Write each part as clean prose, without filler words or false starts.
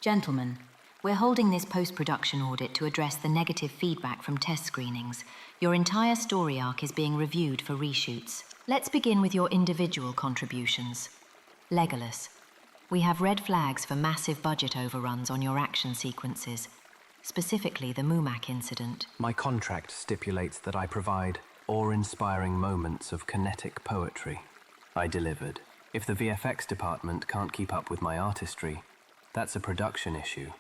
Gentlemen, we're holding this post-production audit to address the negative feedback from test screenings. Your entire story arc is being reviewed for reshoots. Let's begin with your individual contributions. Legolas, we have red flags for massive budget overruns on your action sequences, specifically the Mûmak incident. My contract stipulates that I provide awe-inspiring moments of kinetic poetry. I delivered. If the VFX department can't keep up with my artistry, that's a production issue,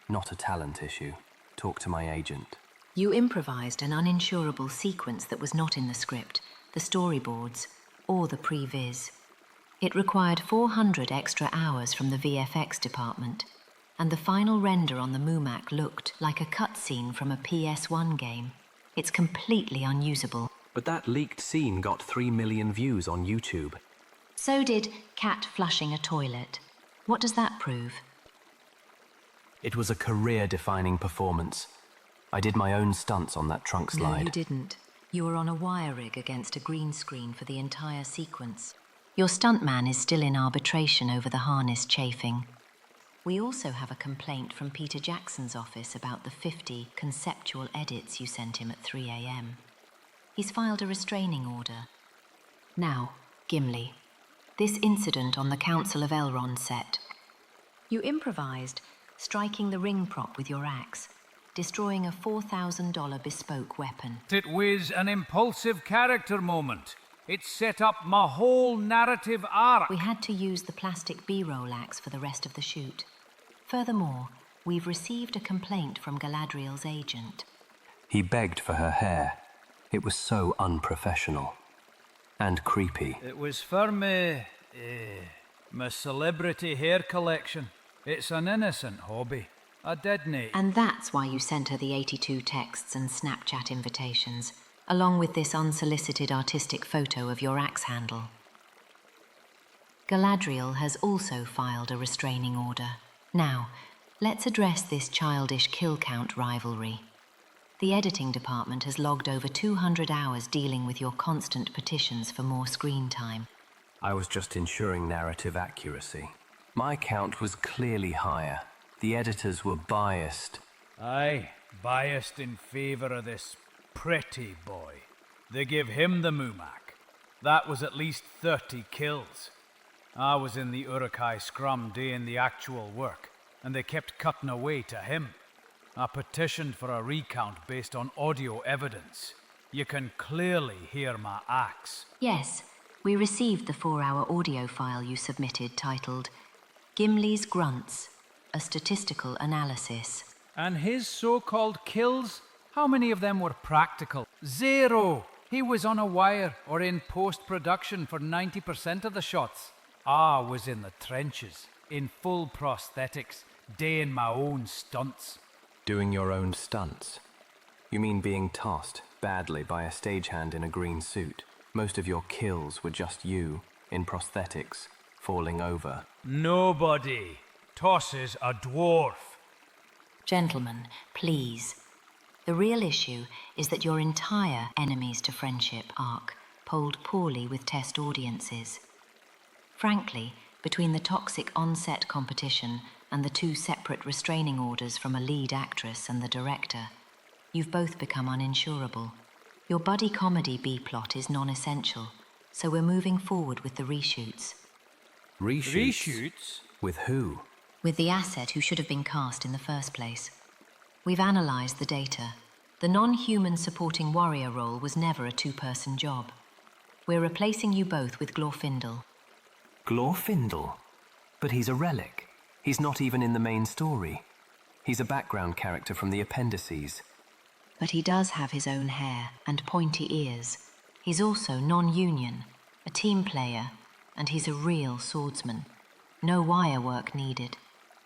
not a talent issue. Talk to my agent. You improvised an uninsurable sequence that was not in the script, the storyboards, or the pre-viz. It required 400 extra hours from the VFX department, and the final render on the Mûmak looked like a cutscene from a PS1 game. It's completely unusable. But that leaked scene got 3 million views on YouTube. So did cat flushing a toilet. What does that prove? It was a career-defining performance. I did my own stunts on that trunk slide. No, you didn't. You were on a wire rig against a green screen for the entire sequence. Your stuntman is still in arbitration over the harness chafing. We also have a complaint from Peter Jackson's office about the 50 conceptual edits you sent him at 3 a.m. He's filed a restraining order. Now, Gimli, this incident on the Council of Elrond set. You improvised, striking the ring prop with your axe, destroying a $4,000 bespoke weapon. It was an impulsive character moment. It set up my whole narrative arc. We had to use the plastic B-roll axe for the rest of the shoot. Furthermore, we've received a complaint from Galadriel's agent. He begged for her hair. It was so unprofessional. And creepy. It was for my celebrity hair collection. It's an innocent hobby. I didn't. And that's why you sent her the 82 texts and Snapchat invitations, along with this unsolicited artistic photo of your axe handle. Galadriel has also filed a restraining order. Now, let's address this childish kill count rivalry. The editing department has logged over 200 hours dealing with your constant petitions for more screen time. I was just ensuring narrative accuracy. My count was clearly higher. The editors were biased. Aye, biased in favour of this pretty boy. They give him the Mûmak. That was at least 30 kills. I was in the Uruk-hai scrum doing the actual work, and they kept cutting away to him. I petitioned for a recount based on audio evidence. You can clearly hear my axe. Yes, we received the 4-hour audio file you submitted titled Gimli's Grunts, a Statistical Analysis. And his so-called kills? How many of them were practical? 0! He was on a wire or in post-production for 90% of the shots. I was in the trenches, in full prosthetics, doing my own stunts. Doing your own stunts? You mean being tossed badly by a stagehand in a green suit? Most of your kills were just you, in prosthetics, falling over. Nobody tosses a dwarf. Gentlemen, please. The real issue is that your entire enemies to friendship arc polled poorly with test audiences. Frankly, between the toxic on-set competition and the 2 separate restraining orders from a lead actress and the director, you've both become uninsurable. Your buddy comedy B-plot is non-essential, so we're moving forward with the reshoots. Reshoots? With who? With the asset who should have been cast in the first place. We've analysed the data. The non-human supporting warrior role was never a 2-person job. We're replacing you both with Glorfindel. Glorfindel? But he's a relic. He's not even in the main story. He's a background character from the appendices. But he does have his own hair and pointy ears. He's also non-union, a team player, and he's a real swordsman. No wire work needed.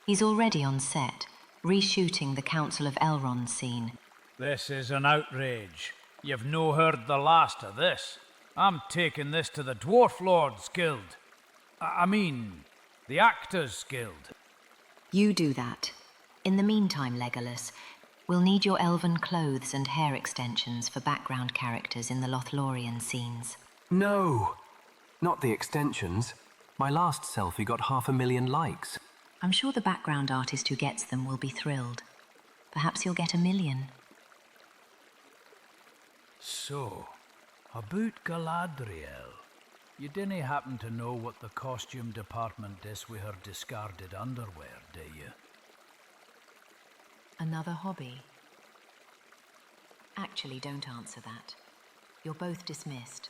He's already on set, reshooting the Council of Elrond scene. This is an outrage. You've no heard the last of this. I'm taking this to the Dwarf Lords Guild. I mean, the Actors Guild. You do that. In the meantime, Legolas, we'll need your elven clothes and hair extensions for background characters in the Lothlorien scenes. No! Not the extensions. My last selfie got 500,000 likes. I'm sure the background artist who gets them will be thrilled. Perhaps you'll get 1 million. So, about Galadriel. You didn't happen to know what the costume department does with her discarded underwear, do you? Another hobby? Actually, don't answer that. You're both dismissed.